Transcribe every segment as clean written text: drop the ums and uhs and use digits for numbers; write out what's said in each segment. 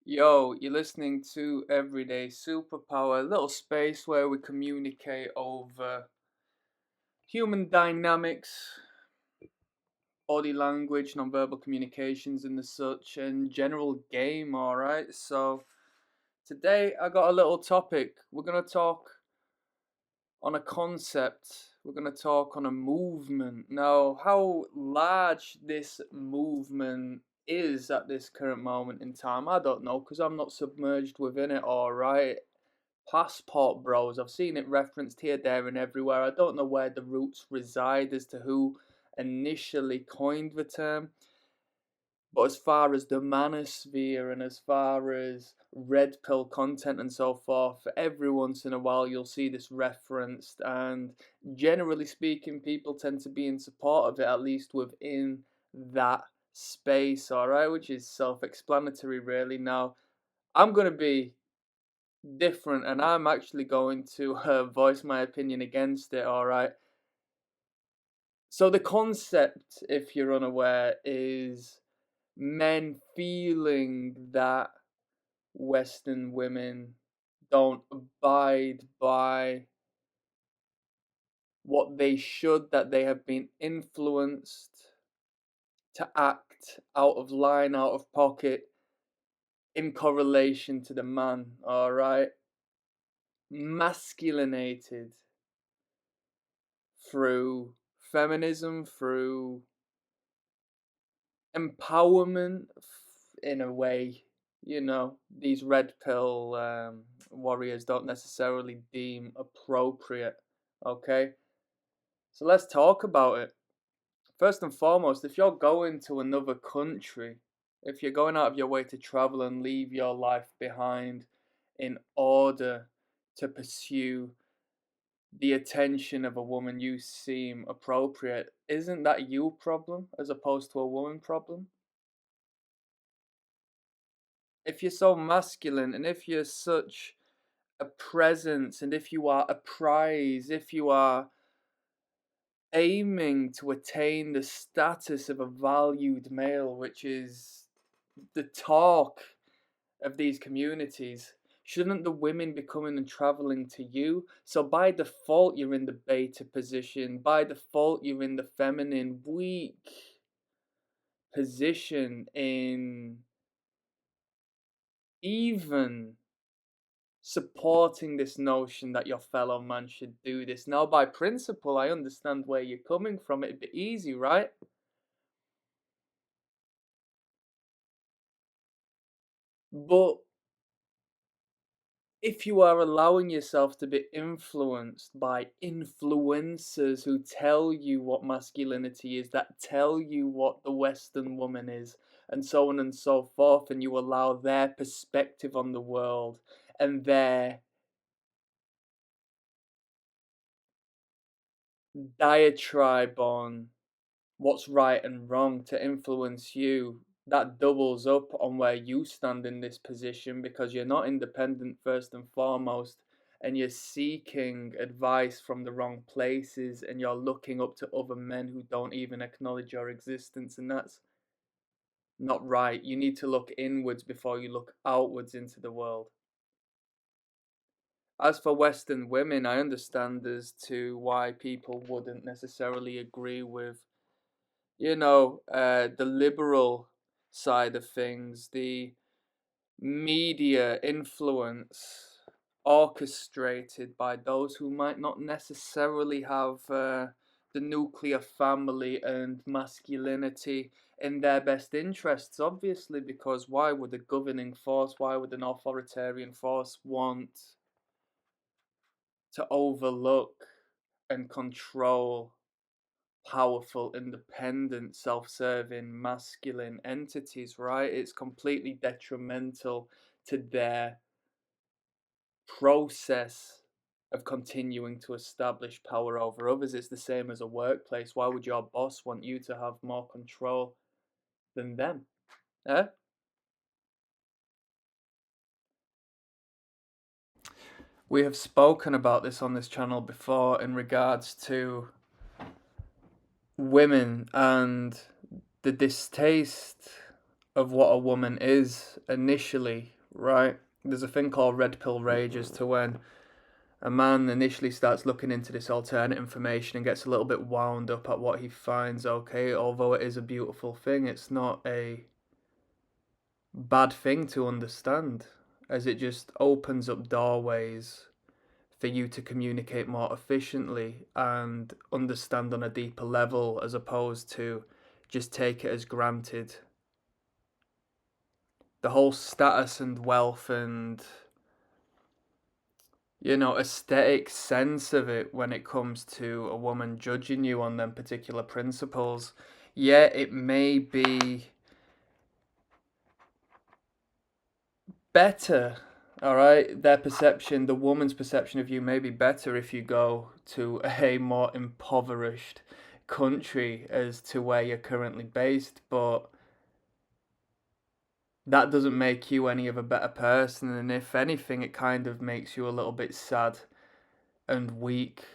Yo, you're listening to Everyday Superpower, a little space where we communicate over human dynamics, body language, nonverbal communications, and the such, and general game, alright? So, today I got a little topic. We're going to talk on a concept, we're going to talk on a movement. Now, how large this movement is at this current moment in time, I don't know because I'm not submerged within it, alright? Passport bros. I've seen it referenced here, there, and everywhere. I don't know where the roots reside as to who initially coined the term. But as far as the manosphere and as far as red pill content and so forth, every once in a while you'll see this referenced. And generally speaking, people tend to be in support of it, at least within that space, alright? Which is self explanatory, really. Now, I'm going to be different and I'm actually going to voice my opinion against it, alright? So, the concept, if you're unaware, is men feeling that Western women don't abide by what they should, that they have been influenced to act out of line, out of pocket, in correlation to the man, alright? Masculinated through feminism, through empowerment, in a way. These red pill warriors don't necessarily deem appropriate. Okay, so let's talk about it. First and foremost, if you're going to another country, if you're going out of your way to travel and leave your life behind in order to pursue the attention of a woman you seem appropriate, isn't that you problem as opposed to a woman problem? If you're so masculine and if you're such a presence and if you are a prize, if you are aiming to attain the status of a valued male, which is the talk of these communities, shouldn't the women be coming and traveling to you? So by default, you're in the beta position. By default, you're in the feminine, weak position in even supporting this notion that your fellow man should do this. Now, by principle, I understand where you're coming from. It'd be easy, right? But if you are allowing yourself to be influenced by influencers who tell you what masculinity is, that tell you what the Western woman is, and so on and so forth, and you allow their perspective on the world and their diatribe on what's right and wrong to influence you, that doubles up on where you stand in this position because you're not independent first and foremost, and you're seeking advice from the wrong places, and you're looking up to other men who don't even acknowledge your existence, and that's not right. You need to look inwards before you look outwards into the world. As for Western women, I understand as to why people wouldn't necessarily agree with the liberal side of things, the media influence orchestrated by those who might not necessarily have the nuclear family and masculinity in their best interests, obviously, because why would a governing force, why would an authoritarian force want to overlook and control powerful, independent, self serving, masculine entities, right? It's completely detrimental to their process of continuing to establish power over others. It's the same as a workplace. Why would your boss want you to have more control than them? Eh? We have spoken about this on this channel before in regards to women and the distaste of what a woman is initially right? There's a thing called red pill rage as to when a man initially starts looking into this alternate information and gets a little bit wound up at what he finds. Okay, although it is a beautiful thing, it's not a bad thing to understand, as it just opens up doorways for you to communicate more efficiently and understand on a deeper level, as opposed to just take it as granted. The whole status and wealth and, aesthetic sense of it when it comes to a woman judging you on them particular principles. Yeah, it may be better, all right? Their perception, the woman's perception of you may be better if you go to a more impoverished country as to where you're currently based, but that doesn't make you any of a better person. And if anything, it kind of makes you a little bit sad and weak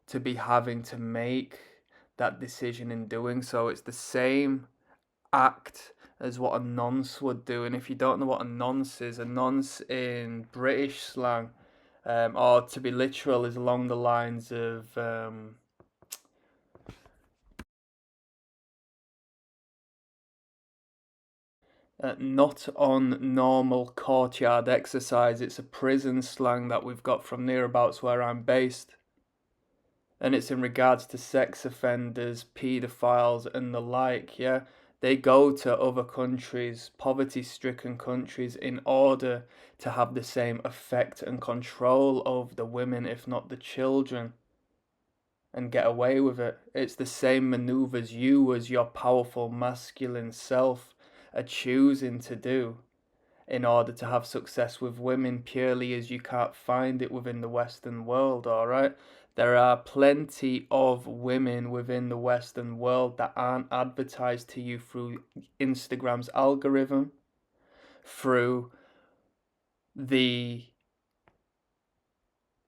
to be having to make that decision in doing so. It's the same act as what a nonce would do. And if you don't know what a nonce is, a nonce in British slang, or to be literal, is along the lines of not on normal courtyard exercise. It's a prison slang that we've got from nearabouts where I'm based. And it's in regards to sex offenders, paedophiles, and the like, yeah? They go to other countries, poverty stricken countries, in order to have the same effect and control over the women, if not the children, and get away with it. It's the same maneuvers you, as your powerful masculine self, are choosing to do in order to have success with women, purely as you can't find it within the Western world, alright? There are plenty of women within the Western world that aren't advertised to you through Instagram's algorithm, through the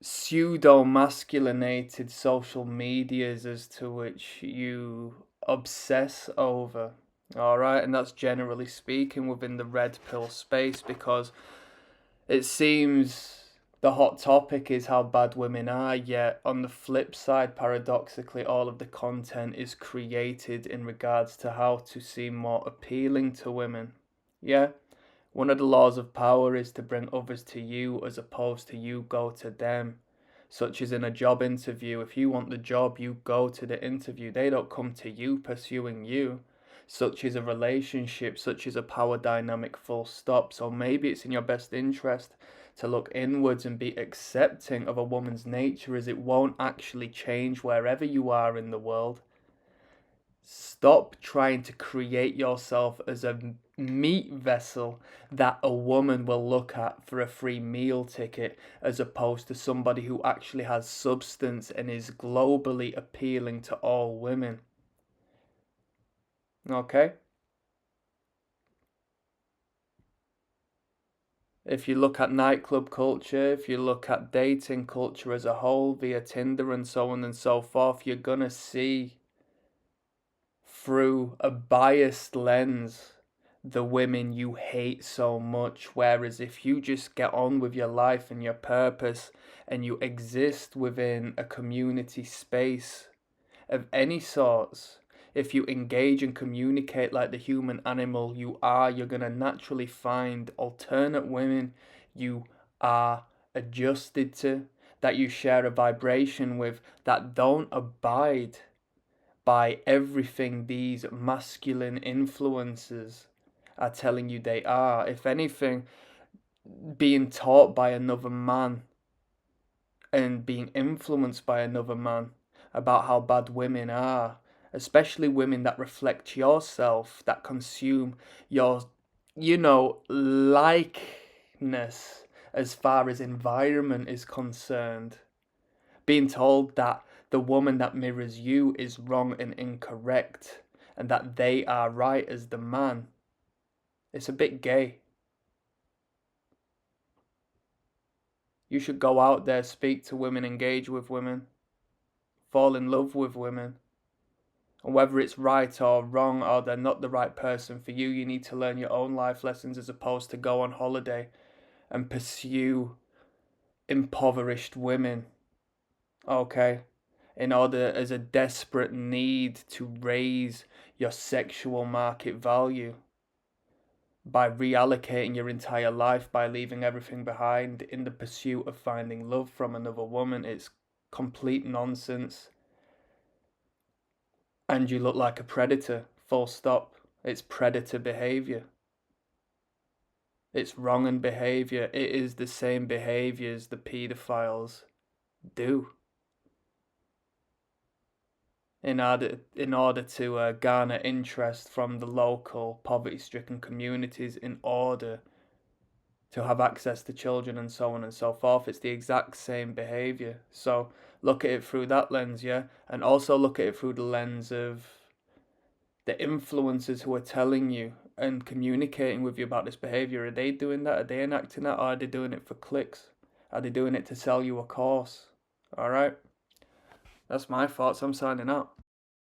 pseudo masculinated social medias as to which you obsess over. Alright, and that's generally speaking within the red pill space, because it seems the hot topic is how bad women are, yet on the flip side, paradoxically, all of the content is created in regards to how to seem more appealing to women. Yeah? One of the laws of power is to bring others to you as opposed to you go to them. Such as in a job interview, if you want the job, you go to the interview. They don't come to you pursuing you. Such is a relationship, such is a power dynamic, full stop. So maybe it's in your best interest to look inwards and be accepting of a woman's nature, as it won't actually change wherever you are in the world. Stop trying to create yourself as a meat vessel that a woman will look at for a free meal ticket, as opposed to somebody who actually has substance and is globally appealing to all women. Okay? If you look at nightclub culture, if you look at dating culture as a whole via Tinder and so on and so forth, you're gonna see through a biased lens the women you hate so much. Whereas if you just get on with your life and your purpose and you exist within a community space of any sorts, if you engage and communicate like the human animal you are, you're going to naturally find alternate women you are adjusted to, that you share a vibration with, that don't abide by everything these masculine influences are telling you they are. If anything, being taught by another man and being influenced by another man about how bad women are, especially women that reflect yourself, that consume your, likeness as far as environment is concerned. Being told that the woman that mirrors you is wrong and incorrect, and that they are right as the man. It's a bit gay. You should go out there, speak to women, engage with women, fall in love with women. And whether it's right or wrong, or they're not the right person for you, you need to learn your own life lessons as opposed to go on holiday and pursue impoverished women, okay, in order as a desperate need to raise your sexual market value by reallocating your entire life, by leaving everything behind in the pursuit of finding love from another woman. It's complete nonsense. And you look like a predator, full stop. It's predator behavior. It's wrong behavior. It is the same behaviors the pedophiles do in order to garner interest from the local poverty-stricken communities, in order to have access to children and so on and so forth. It's the exact same behavior. So look at it through that lens, yeah? And also look at it through the lens of the influencers who are telling you and communicating with you about this behavior. Are they doing that? Are they enacting that? Or are they doing it for clicks? Are they doing it to sell you a course? All right? That's my thoughts. I'm signing out.